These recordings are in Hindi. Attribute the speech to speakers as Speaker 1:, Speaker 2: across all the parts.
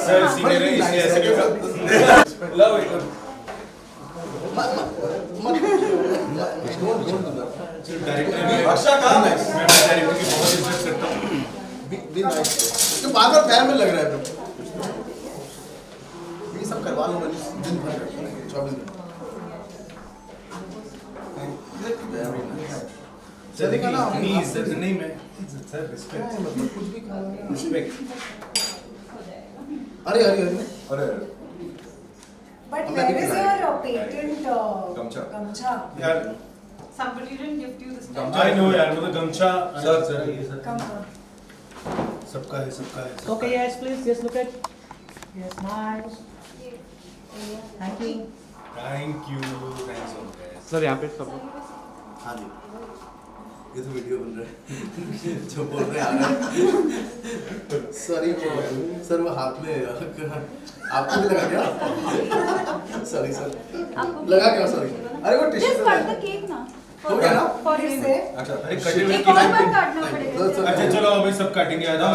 Speaker 1: सर सीनियर है इसलिए ऐसे नहीं लव डायरेक्टर मैं डायरेक्टर की बहुत इज्जत करता हूँ
Speaker 2: तो बार बार फैन में लग रहा है ये सब करवा लो दिन भर 24 घंटे चलेगा ना
Speaker 1: प्लीज नहीं मैं सर रिस्पेक्ट
Speaker 2: कुछ भी
Speaker 1: रिस्पेक्ट
Speaker 2: अरे अरे अरे अरे
Speaker 3: But where is your patent
Speaker 2: Gamcha.
Speaker 3: gamcha?
Speaker 1: यार
Speaker 4: Somebody didn't gift you this time.
Speaker 1: I know यार वो तो गमछा सर ये सर
Speaker 3: Come on.
Speaker 1: सबका है सबका है
Speaker 5: Okay, yes, please. Yes, look at. Yes, nice. Thank you.
Speaker 1: Thank you thanks all guys
Speaker 6: sir यहाँ पे सब
Speaker 2: हाँ जी ये तो वीडियो बन रहा है जो बोल रहे आ रहा है सर वो हाथ में आपको भी लगा क्या सॉरी सर लगा क्या सॉरी अरे वो tissue
Speaker 4: Just cut the cake ना.
Speaker 2: हो गया ना
Speaker 4: For
Speaker 3: फिर
Speaker 4: him.
Speaker 3: से
Speaker 2: अच्छा
Speaker 1: अरे कटे हुए
Speaker 4: एक और बार काटना पड़ेगा.
Speaker 1: अच्छा चलो अभी सब काटेंगे आ जाओ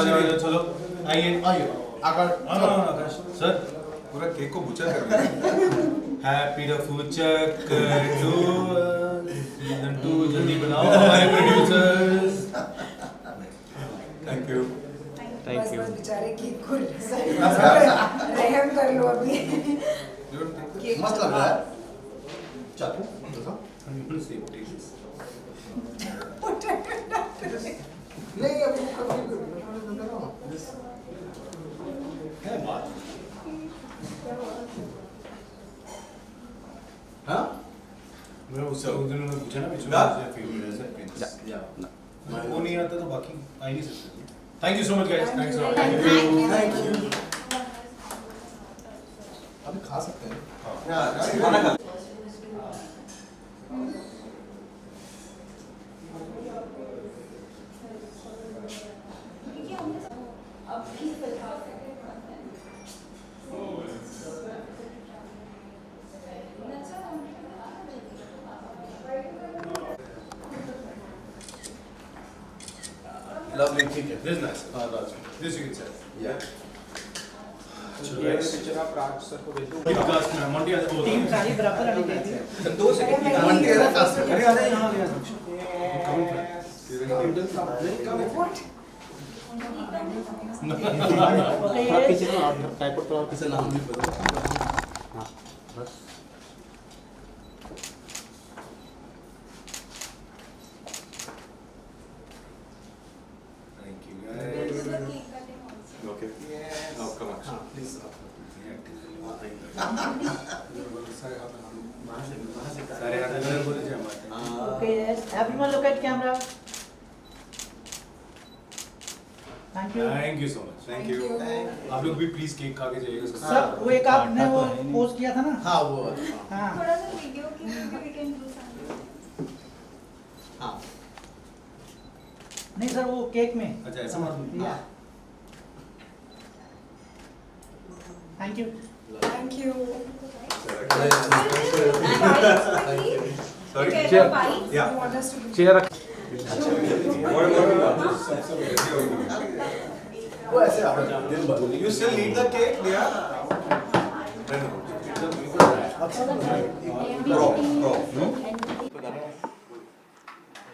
Speaker 1: चलो आइए
Speaker 2: आइए आकार
Speaker 1: हाँ आकाश सर
Speaker 2: पूरा केक को बुचा कर दिया
Speaker 1: हैप्पी द फ्यूचर सीजन 2 जल्दी बनाओ हमारे प्रोड्यूसर्स
Speaker 2: थैंक यू
Speaker 6: Thank
Speaker 3: बस
Speaker 6: you.
Speaker 3: बस बेचारे केक को रहम कर लो अभी
Speaker 2: मस्त लग रहा है चाकू देखो नहीं अभी वो कर
Speaker 1: क्या बात
Speaker 2: हाँ
Speaker 1: मैं उससे उस दिन उन्होंने पूछा ना बीच में
Speaker 2: हाँ?
Speaker 1: मुझे फेवरेट है सर प्रिंस
Speaker 2: या
Speaker 1: वो नहीं आता तो बाकी आ ही नहीं सकते thank you so much guys thanks a lot
Speaker 2: thank you अभी खा सकते हैं खाना खा Lovely, ठीक है
Speaker 1: दिस नाइस
Speaker 2: हाँ that's
Speaker 1: this you can say
Speaker 2: yeah
Speaker 1: चलो गाइस
Speaker 6: पिक्चर आप राज सर को भेज दो
Speaker 1: विकास में मंडी आज बोल
Speaker 5: Team सारी बराबर आनी चाहिए.
Speaker 6: 2 सेकंड की
Speaker 2: मंडी है ना खास करके
Speaker 5: अरे अरे यहाँ आ
Speaker 3: What?
Speaker 5: गया.
Speaker 6: पीछे ना टाइपो पर
Speaker 2: किसी नाम नहीं पता
Speaker 6: हाँ बस
Speaker 1: thank you guys
Speaker 2: okay now come on हाँ please
Speaker 1: सारे हाथ में बोले जाए हमारे
Speaker 5: Okay, yes. Everyone look at camera. Thank you.
Speaker 1: Thank you so much
Speaker 2: thank you
Speaker 1: आप लोग भी प्लीज केक खा के जाइएगा
Speaker 5: सर वो एक आपने वो पोस्ट किया था ना.
Speaker 2: हाँ वो
Speaker 5: हाँ.
Speaker 4: थोड़ा सा वीडियो की we can do something.
Speaker 2: हाँ
Speaker 5: नहीं सर वो केक में.
Speaker 1: अच्छा ऐसा मत
Speaker 5: Yeah. Thank you.
Speaker 3: Thank you.
Speaker 2: sorry
Speaker 4: Okay, the bite.
Speaker 2: yeah
Speaker 3: You want us to
Speaker 6: chair रख
Speaker 2: वो ऐसे आप दिन भर you still need the cake Leah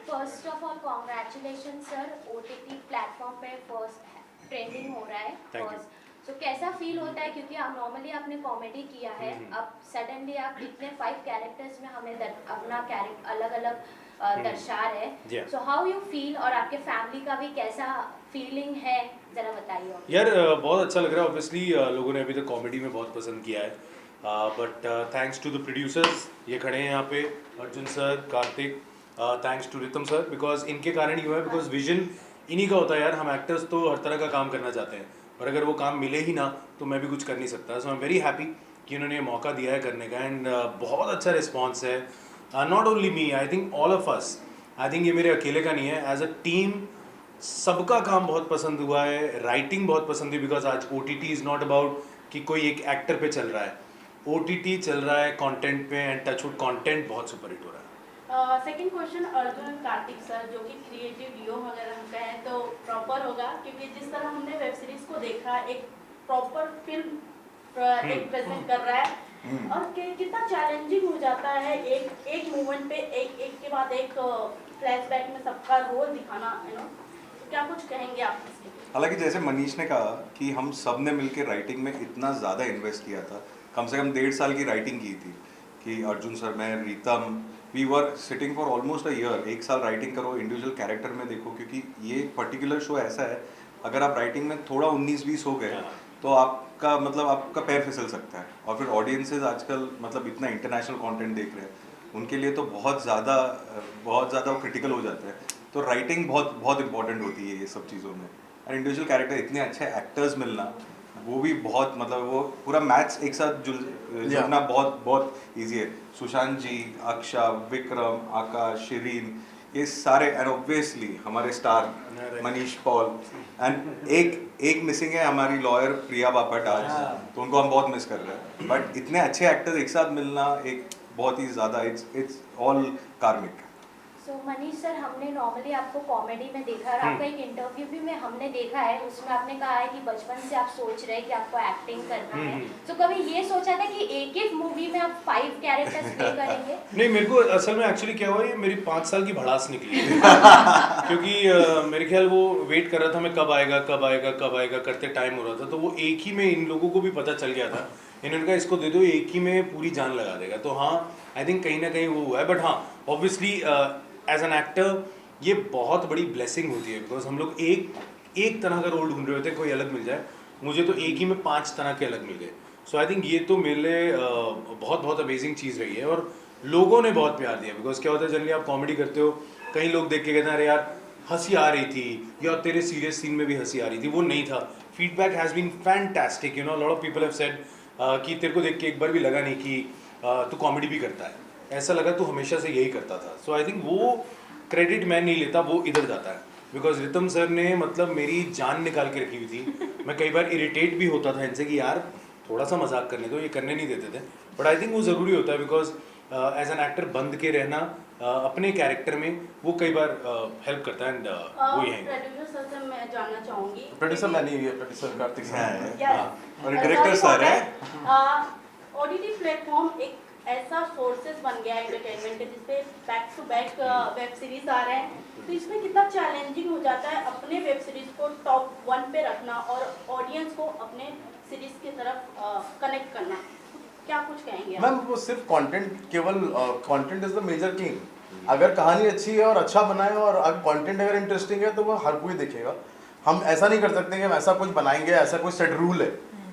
Speaker 7: first of all congratulation sir OTT platform पे फर्स्ट ट्रेंडिंग हो रहा है फर्स्ट तो कैसा फील होता है क्योंकि आप नॉर्मली आपने कॉमेडी किया है अब सडनली आप इतने 5 कैरेक्टर्स में हमें अपना कैरेक्टर अलग अलग दर्शा रहे सो हाउ यू फील और आपके फैमिली का भी कैसा फीलिंग है जरा बताइए
Speaker 8: यार बहुत अच्छा लग रहा है ऑब्वियसली लोगों ने अभी तक कॉमेडी में बहुत पसंद किया है but thanks to the producers ये खड़े हैं यहाँ पे Arjun sir Kartik thanks to Ritam sir because इनके कारण ही हुआ है बिकॉज विजन इन्हीं का होता है यार हम एक्टर्स तो हर तरह का काम करना चाहते हैं और अगर वो काम मिले ही ना तो मैं भी कुछ कर नहीं सकता सो आई एम वेरी हैप्पी कि उन्होंने ये मौका दिया है करने का एंड बहुत अच्छा रिस्पॉन्स है not only me I think all of us I think ये मेरे अकेले का नहीं है एज अ टीम सबका काम बहुत पसंद हुआ है राइटिंग बहुत पसंद हुई बिकॉज आज OTT इज़ नॉट अबाउट कि कोई एक एक्टर पे चल रहा है OTT चल रहा है कंटेंट पे एंड टचवुड कंटेंट बहुत सुपर हिट हो रहा है
Speaker 4: second question Arjun Kartik sir जो कि क्रिएटिव डीओ वगैरह का है तो प्रॉपर होगा क्योंकि जिस तरह हमने वेब सीरीज को देखा एक प्रॉपर फिल्म एक प्रेजेंट कर रहा है और कितना चैलेंजिंग हो जाता है एक मूवमेंट पे एक के बाद एक फ्लैशबैक में सबका रोल दिखाना, क्या कुछ कहेंगे आप इसके?
Speaker 9: हालांकि जैसे मनीष ने कहा कि हम सब ने मिलकर राइटिंग में इतना ज़्यादा इन्वेस्ट किया था, कम से कम 1.5 साल की राइटिंग की थी कि अर्जुन सर, मैं, Ritam, we were sitting for almost a year. 1 साल राइटिंग करो, इंडिविजुअल कैरेक्टर में देखो, क्योंकि ये पर्टिकुलर शो ऐसा है अगर आप राइटिंग में थोड़ा 19-20 हो गए तो आपका आपका पैर फिसल सकता है। और फिर ऑडियंसेस आजकल इतना इंटरनेशनल कंटेंट देख रहे हैं, उनके लिए तो बहुत ज़्यादा क्रिटिकल हो जाता है। तो राइटिंग बहुत इंपॉर्टेंट होती है ये सब चीज़ों में। और इंडिविजुअल कैरेक्टर, इतने अच्छे एक्टर्स मिलना, वो भी बहुत वो पूरा मैच एक साथ जुड़ना बहुत ईजी है। सुशांत जी, अक्षा, विक्रम, आकाश, शिरीन, ये सारे, एंड ऑब्वियसली हमारे स्टार मनीष पॉल, एंड एक मिसिंग है हमारी लॉयर प्रिया बापट आज, तो उनको हम बहुत मिस कर रहे हैं। बट इतने अच्छे एक्टर्स एक साथ मिलना एक बहुत ही ज़्यादा, इट्स ऑल कार्मिक।
Speaker 7: सो मनीष सर, हमने नॉर्मली आपको कॉमेडी में देखा है और आपका एक इंटरव्यू भी में हमने देखा है, उसमें आपने कहा है कि बचपन से आप सोच रहे हैं कि आपको एक्टिंग करना है। तो कभी ये सोचा था कि एक ही मूवी में आप 5 कैरेक्टर्स प्ले करेंगे?
Speaker 8: नहीं, मेरे को असल में एक्चुअली क्या हुआ, ये मेरी 5 साल की भड़ास निकली क्योंकि मेरे ख्याल वो वेट कर रहा था मैं कब आएगा करते टाइम हो रहा था, तो वो एक ही में इन लोगों को भी पता चल गया था, इन्होंने कहा इसको दे दो, एक ही में पूरी जान लगा देगा। तो हाँ, आई थिंक कहीं ना कहीं वो हुआ है। बट हाँ, ऑब्वियसली एज एन एक्टर ये बहुत बड़ी ब्लेसिंग होती है, बिकॉज हम लोग एक तरह का रोल ढूंढ रहे होते हैं, कोई अलग मिल जाए। मुझे तो एक ही में 5 तरह के अलग मिल गए। सो आई थिंक ये तो मेरे लिए बहुत अमेजिंग चीज़ रही है और लोगों ने बहुत प्यार दिया। बिकॉज क्या होता है, जनरली आप कॉमेडी करते हो, कई लोग देख के कहते हैं अरे यार हंसी आ रही थी, या तेरे सीरियस सीन में भी हंसी आ रही थी, वो नहीं था। Feedback has been fantastic, lot of people have said कि तेरे को देख के एक बार भी लगा नहीं कि तू कॉमेडी भी करता है, ऐसा लगा तू हमेशा से यही करता था। सो आई थिंक वो क्रेडिट मैं नहीं लेता, वो इधर जाता है। बिकॉज रितम सर ने मेरी जान निकाल के रखी हुई थी। मैं कई बार इरिटेट भी होता था इनसे कि यार थोड़ा सा मजाक करने दो, ये करने नहीं देते थे। बट आई थिंक वो ज़रूरी होता है, बिकॉज एज एन एक्टर बंद के रहना अपने कैरेक्टर में वो कई बार हेल्प करता है। एंड वो यही
Speaker 4: प्रोड्यूसर सर से मैं जानना चाहूँगी,
Speaker 2: प्रोड्यूसर मैं नहीं, प्रोड्यूसर कार्तिक सर
Speaker 4: Yes.
Speaker 9: और डायरेक्टर सर है।
Speaker 4: OTT प्लेटफॉर्म एक ऐसा सोर्सेज बन गया है एंटरटेनमेंट के, जिसपे back to back web series आ रहे हैं, तो इसमें कितना चैलेंजिंग हो जाता है अपने वेब सीरीज को टॉप 1 पे रखना और ऑडियंस को अपने सीरीज की तरफ कनेक्ट करना। क्या कुछ कहेंगे आप?
Speaker 2: मैम, वो सिर्फ कंटेंट, केवल content is the major king. अगर कहानी अच्छी है और अच्छा बनाए और अगर कंटेंट अगर इंटरेस्टिंग है तो वो हर कोई देखेगा। हम ऐसा नहीं कर सकते कि हम ऐसा कुछ बनाएंगे, ऐसा कोई सेट रूल है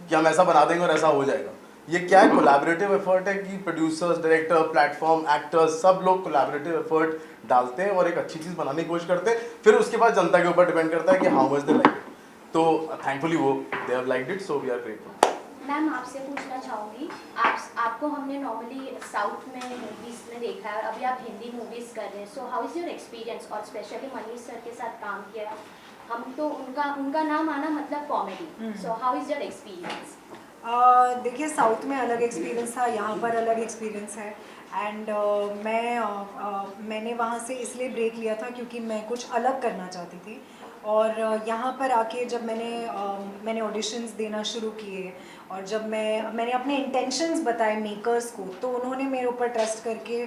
Speaker 2: कि हम ऐसा बना देंगे और ऐसा हो जाएगा। ये क्या है, कोलैबोरेटिव एफर्ट है कि प्रोड्यूसर्स, डायरेक्टर, प्लेटफॉर्म, एक्टर्स, सब लोग कोलैबोरेटिव एफर्ट डालते हैं और एक अच्छी चीज़ बनाने की कोशिश करते हैं। फिर उसके बाद जनता के ऊपर डिपेंड करता है कि how much they like it. तो थैंकफुली वो they have liked it, so we are grateful.
Speaker 7: Ma'am, आपसे पूछना चाहूँगी, आपको हमने नॉर्मली साउथ में मूवीज़ में देखा है और अभी आप हिंदी मूवीज़ कर रहे हैं। So how is your experience? और स्पेशली मनीष सर के साथ काम किया, हम तो उनका नाम आना मतलब comedy. So how is your experience?
Speaker 3: देखिए, साउथ में अलग एक्सपीरियंस था, यहाँ पर अलग एक्सपीरियंस है। एंड मैंने वहाँ से इसलिए ब्रेक लिया था क्योंकि मैं कुछ अलग करना चाहती थी। और यहाँ पर आके जब मैंने ऑडिशंस देना शुरू किए और जब मैंने अपने इंटेंशंस बताए मेकर्स को, तो उन्होंने मेरे ऊपर ट्रस्ट करके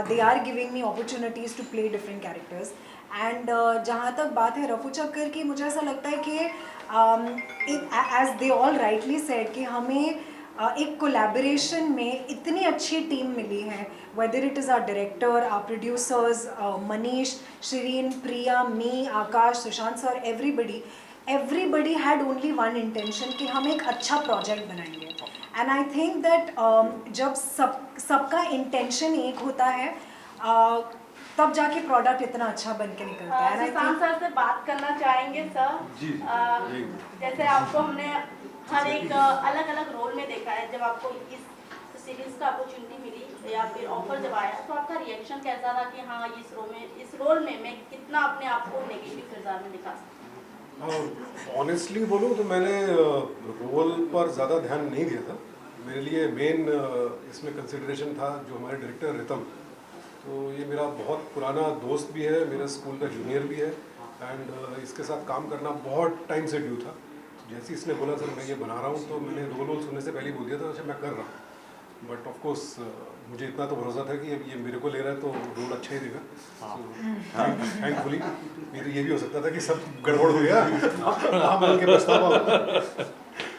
Speaker 3: they are giving me opportunities to play different characters. And जहाँ तक बात है रफू चक्कर की, मुझे ऐसा लगता है कि as they all rightly said कि हमें एक कोलैबोरेशन में इतनी अच्छी टीम मिली है, whether it is our director, our producers, Manish, Shirin, Priya, me, Akash, Sushant sir, everybody had only one intention कि हम एक अच्छा प्रोजेक्ट बनाएंगे। एंड आई थिंक दैट जब सबका इंटेंशन एक होता है तब जाके प्रोडक्ट इतना अच्छा बन के निकलता है।
Speaker 4: सुशांत सर से बात करना चाहेंगे सर। जैसे आपको हमने हर एक अलग अलग रोल में देखा है, जब आपको इस सीरीज का अपॉर्चुनिटी मिली या फिर ऑफर जब आया, तो आपका रिएक्शन कैसा था कि हाँ इस रोल में मैं कितना अपने आप को नेगेटिव किरदार में दिखा सकता?
Speaker 10: ऑनेस्टली बोलूँ तो मैंने रोल पर ज़्यादा ध्यान नहीं दिया था। मेरे लिए मेन इसमें कंसिडरेशन था जो हमारे डायरेक्टर रितम, तो ये मेरा बहुत पुराना दोस्त भी है, मेरा स्कूल का जूनियर भी है, एंड इसके साथ काम करना बहुत टाइम से ड्यू था। जैसे इसने बोला सर मैं ये बना रहा हूँ, तो मैंने रोल सुनने से पहले ही बोल दिया था अच्छा मैं कर रहा हूँ। बट ऑफ कोर्स मुझे इतना तो भरोसा था कि अब ये मेरे को ले रहा है तो रोल अच्छा ही देगा। थैंकफुली, नहीं तो ये भी हो सकता था कि सब गड़बड़ हो गया। हाँ मैं उनके प्रस्ताव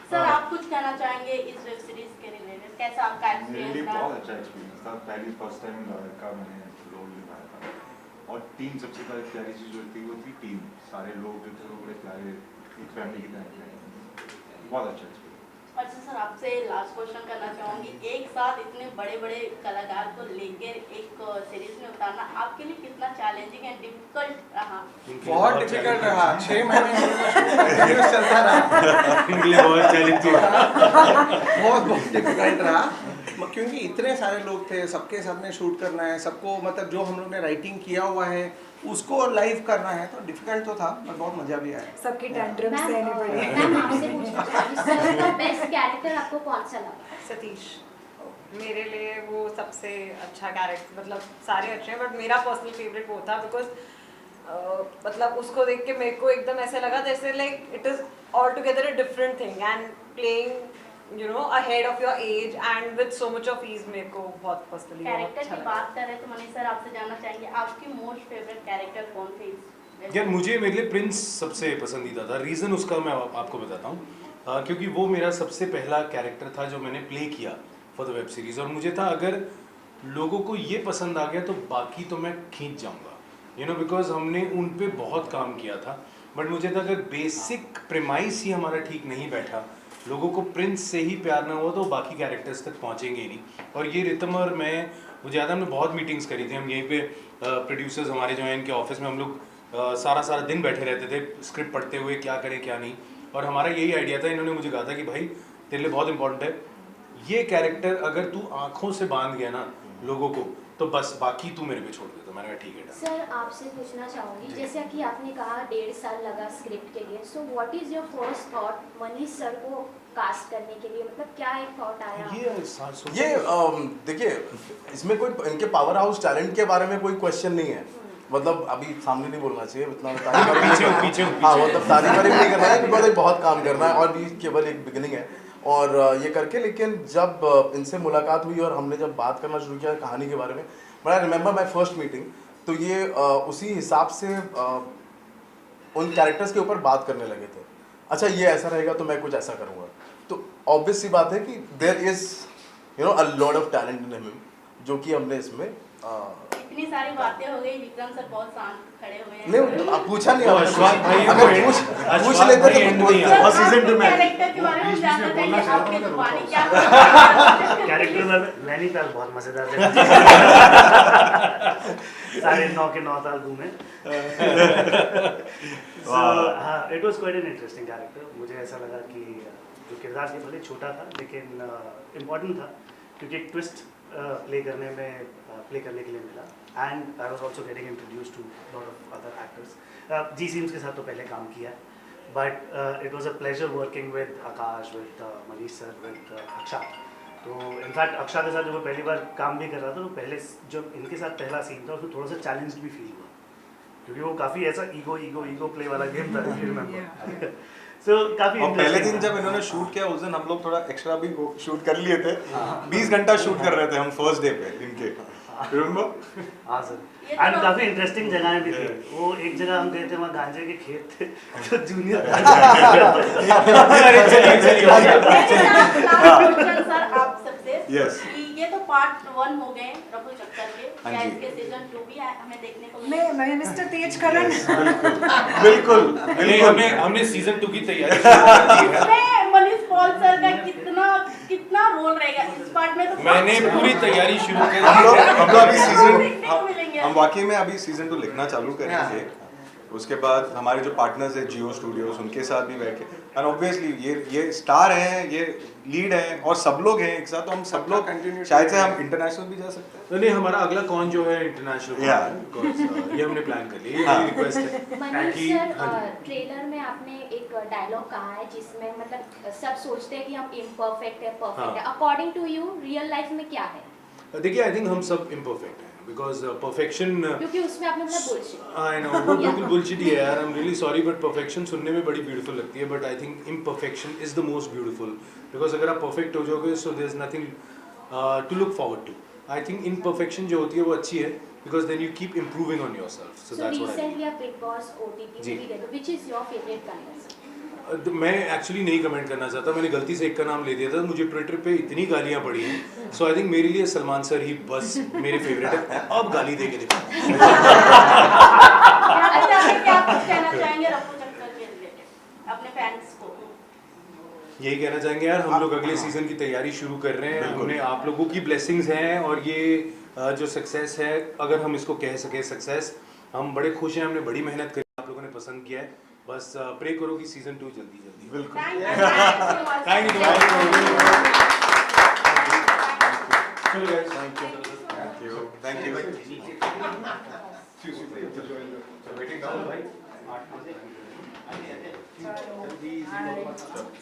Speaker 4: सर आप कुछ कहना चाहेंगे इस वेब सीरीज के रिलेटेड, कैसा आपका
Speaker 11: मेरे लिए
Speaker 4: एक्सपीरियंस रहा?
Speaker 11: बहुत अच्छा एक्सपीरियंस था। पहली फर्स्ट टाइम का मैंने रोल निभाया था, और टीम सबसे प्यारी चीज़ जो थी वो थी टीम। सारे लोग जो थे वो बड़े प्यारे, एक फैमिली की तरह थे। बहुत अच्छा एक्सपीरियंस।
Speaker 4: अच्छा सर, आपसे लास्ट क्वेश्चन करना चाहूँगी, एक साथ इतने बड़े बड़े कलाकार को लेकर एक सीरीज में उतारना आपके लिए कितना चैलेंजिंग एंड डिफिकल्ट रहा?
Speaker 2: बहुत डिफिकल्ट रहा, 6 महीने कंटिन्यूस चलता रहा।
Speaker 8: इनके लिए बहुत चैलेंजिंग
Speaker 2: बहुत डिफिकल्ट रहा, क्योंकि इतने सारे लोग थे, सबके साथ में शूट करना है, सबको मतलब जो हम लोग ने राइटिंग किया हुआ है उसको लाइव करना है, तो डिफिकल्ट तो था पर बहुत मजा भी आया।
Speaker 3: सबकी टेंट्रम्स सहने पड़े।
Speaker 7: मैम आपसे पूछना चाहूँगी सर का बेस्ट कैरेक्टर आपको कौन सा लगा?
Speaker 12: सतीश मेरे लिए वो सबसे अच्छा कैरेक्टर, मतलब सारे अच्छे हैं बट मेरा पर्सनल फेवरेट वो था, बिकॉज मतलब उसको देख के मेरे को एकदम ऐसे लगा जैसे like it is all together a different thing and playing you know ahead of your age and with so much of ease. मेरे को बहुत पर्सनली
Speaker 4: कैरेक्टर की बात कर रहे थे मनीष सर, आपसे जानना चाहेंगे आपकी मोस्ट फेवरेट कैरेक्टर कौन थे?
Speaker 8: यार मुझे मेरे लिए प्रिंस सबसे पसंदीदा था। रीज़न उसका मैं आपको बताता हूँ, क्योंकि वो मेरा सबसे पहला कैरेक्टर था जो मैंने प्ले किया फॉर द वेब सीरीज़, और मुझे था अगर लोगों को ये पसंद आ गया तो बाकी तो मैं खींच जाऊँगा, यू नो, बिकॉज हमने उन पे बहुत काम किया था। बट मुझे था अगर बेसिक प्रेमाइस ही हमारा ठीक नहीं बैठा, लोगों को प्रिंस से ही प्यार ना हुआ तो बाकी कैरेक्टर्स तक पहुँचेंगे ही नहीं। और ये रितम और मैं, मुझे याद है हमने बहुत मीटिंग्स करी थी, हम यहीं पे प्रोड्यूसर्स हमारे जो हैं इनके ऑफिस में हम लोग सारा दिन बैठे रहते थे स्क्रिप्ट पढ़ते हुए, क्या करें क्या नहीं। और हमारा यही आइडिया था, इन्होंने मुझे कहा था कि भाई तेरे लिए बहुत इंपॉर्टेंट है ये कैरेक्टर, अगर तू आँखों से बांध गया ना लोगों को तो बस बाकी तू मेरे पे छोड़ दे। तो मैंने कहा ठीक है।
Speaker 7: सर आपसे पूछना चाहूँगी, जैसे कि आपने कहा 1.5 साल लगा स्क्रिप्ट के लिए, so what is your first thought Manish sir को कास्ट करने के लिए, मतलब क्या एक थॉट आया?
Speaker 2: ये देखिए, इसमें कोई इनके पावर हाउस टैलेंट के बारे में कोई क्वेश्चन नहीं है, मतलब अभी सामने नहीं बोलना चाहिए, इतना पीछे हाँ मतलब तारीफ नहीं करना है, बिकॉज बहुत काम करना है और भी केवल एक बिगिनिंग है और ये करके। लेकिन जब इनसे मुलाकात हुई और हमने जब बात करना शुरू किया कहानी के बारे में, but I remember my first meeting, तो ये उसी हिसाब से उन कैरेक्टर्स के ऊपर बात करने लगे थे। अच्छा ये ऐसा रहेगा तो मैं कुछ ऐसा करूँगा, तो ऑब्वियस सी बात है कि there is you know a lot of talent in him, जो कि हमने इसमें
Speaker 4: इतनी सारी बातें हो गई, विक्रम सर बहुत शांत खड़े हुए हैं।
Speaker 2: नहीं आप पूछा नहीं,
Speaker 8: अश्वान भाई
Speaker 2: अगर पूछ लेते तो
Speaker 4: और सीजन 2 में कैरेक्टर के बारे में जानना चाहिए, आपके जुबानी क्या
Speaker 6: कैरेक्टर में नैनीताल बहुत मजेदार था। सारे 9 के 9 साल घूमे। हाँ, it was quite an interesting character. मुझे ऐसा लगा कि जो किरदार थी भले छोटा था लेकिन इम्पोर्टेंट था, क्योंकि एक ट्विस्ट प्ले करने के लिए मिला, and I was also getting introduced to lot of other actors. जी सीम्स के साथ तो पहले काम किया, but it was a pleasure working with Akash, with Manish sir, with Aksha. तो इनफैक्ट अक्षा के साथ जब मैं पहली बार काम भी कर रहा था, तो पहले जब इनके साथ पहला सीन था उसमें थोड़ा सा चैलेंज भी फील हुआ, क्योंकि वो काफ़ी ऐसा ईगो प्ले वाला गेम था, यू रिमेंबर। So, काफी
Speaker 9: और पहले दिन जब इन्होंने शूट किया उस दिन हम लोग थोड़ा एक्स्ट्रा भी शूट कर लिए थे। 20 घंटा शूट कर रहे थे हम फर्स्ट डे पे इनके, रिमेंबर?
Speaker 6: हाँ सर, एंड काफी इंटरेस्टिंग जगह भी थी। वो एक जगह हम गए थे, वहाँ गांजे के खेत थे, तो जूनियर
Speaker 4: सर आप सबसे
Speaker 9: Yes.
Speaker 4: ये तो पार्ट 1 हो गए रफू चक्कर के, क्या इसके सीजन 2 भी हमें देखने को
Speaker 3: मैं मिस्टर तेजकरण
Speaker 8: बिल्कुल हमने सीजन 2 की तैयारी की है।
Speaker 4: मनीष पॉल सर का कितना रोल रहेगा इस पार्ट में? तो
Speaker 8: मैंने पूरी तैयारी शुरू कर
Speaker 9: हम लोग अभी
Speaker 4: देखने को मिलेंगे।
Speaker 9: हम वाकई में अभी सीजन 2 लिखना चालू करेंगे। उसके बाद हमारे जो पार्टनर्स है जियो स्टूडियोज, उनके साथ भी बैठ के, एंड ऑब्वियसली ये स्टार हैं, ये लीड हैं और सब लोग हैं एक साथ, तो हम सब लोग शायद से हम इंटरनेशनल भी जा सकते हैं।
Speaker 8: नहीं, हमारा अगला कौन जो है इंटरनेशनल, ये हमने प्लान कर लिया, ये रिक्वेस्ट है।
Speaker 7: मनीष सर, ट्रेलर में आपने एक डायलॉग कहा है जिसमें मतलब सब सोचते हैं कि हम इम्परफेक्ट है, परफेक्ट है। According to you real life में क्या है?
Speaker 8: देखिए, आई थिंक हम सब इम्परफेक्ट हैं, बिकॉज परफेक्शन
Speaker 7: क्योंकि उसमें आपने बोला बुलशिट।
Speaker 8: आई नो वो बिल्कुल बुलशिट ही है यार, I am really sorry, but perfection सुनने में बड़ी ब्यूटीफुल लगती है, but I think imperfection is the most beautiful, because अगर आप परफेक्ट हो जाओगे so there is nothing to look forward to. I think imperfection जो होती है वो अच्छी है, because then you keep improving on yourself. So that's what I
Speaker 7: recently a Big Boss OTT
Speaker 8: ji.
Speaker 7: movie देखा, which is your favorite contestant?
Speaker 8: मैं एक्चुअली नहीं कमेंट करना चाहता, मैंने गलती से एक का नाम ले दिया था, मुझे ट्विटर पे इतनी गालियां पड़ी हैं, सो आई थिंक मेरे लिए सलमान सर ही बस मेरे फेवरेट है. अब गाली दे के दिखा.
Speaker 4: अच्छा, आप क्या कुछ कहना चाहेंगे रफू चक्कर के रिलेटेड अपने फैंस को?
Speaker 8: यही कहना चाहेंगे यार, हम लोग अगले सीजन की तैयारी शुरू कर रहे हैं. हमने आप लोगों की ब्लेसिंग्स हैं, और ये जो सक्सेस है, अगर हम इसको कह सके सक्सेस, हम बड़े खुश हैं. हमने बड़ी मेहनत करी, आप लोगों ने पसंद किया है. बस प्रे करो कि सीजन 2 जल्दी जल्दी.
Speaker 2: बिल्कुल.
Speaker 8: Thank you.
Speaker 9: Thank you.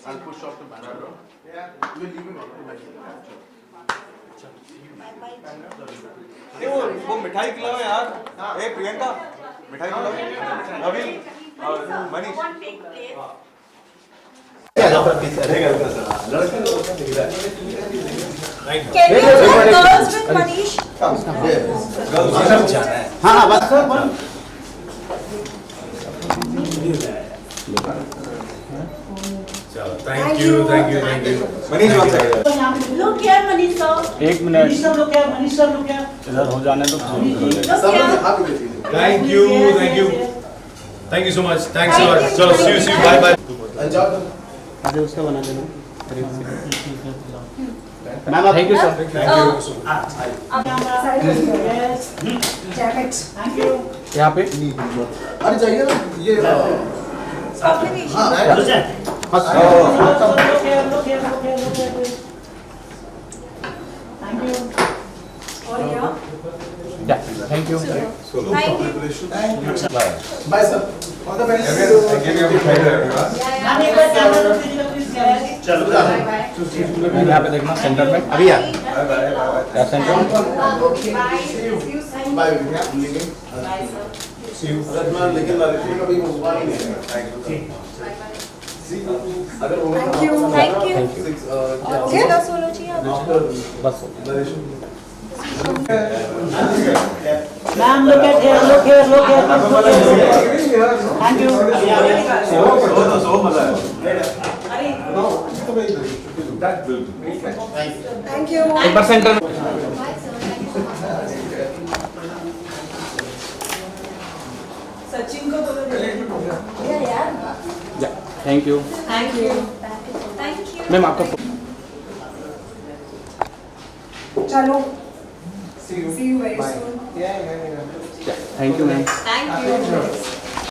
Speaker 2: I'll push off the banner. We're leaving automatically.
Speaker 9: वो मिठाई खिलाओ यार. ए प्रियंका, मिठाई खिलाओ. नवीन और Manish.
Speaker 4: One big plate.
Speaker 3: Can you have girls with Manish?
Speaker 2: हाँ बस.
Speaker 1: Thank you.
Speaker 9: Manish one second.
Speaker 4: Look here, Manish sir.
Speaker 5: एक मिनट। मनीष सर लोग क्या? इधर हो जाने तो।
Speaker 1: Thank you so much. Thanks a lot. चलो see you. Bye.
Speaker 5: आगे उसका बना देना। Ma'am thank you sir.
Speaker 3: Jacket.
Speaker 5: Thank you. यहाँ पे
Speaker 2: अरे चाहिए ना ये.
Speaker 3: Thank you. और क्या?
Speaker 5: Thank you.
Speaker 2: Bye sir. All the best.
Speaker 5: यहाँ पे देखना सेंटर में अभी यार क्या centre
Speaker 2: Bye. Leaving. See you. लेकिन कभी हुआ ही नहीं. अगर होगा
Speaker 3: Thank you. Okay. दस होना चाहिए.
Speaker 5: बस
Speaker 13: Ma'am, look here. Thank you.
Speaker 3: Thank you.
Speaker 5: एक बार सेंटर
Speaker 12: सचिन को बोलो.
Speaker 5: थैंक यू मैम आपका
Speaker 3: चलो. See you very soon.
Speaker 5: Thank you ma'am
Speaker 12: Thank you.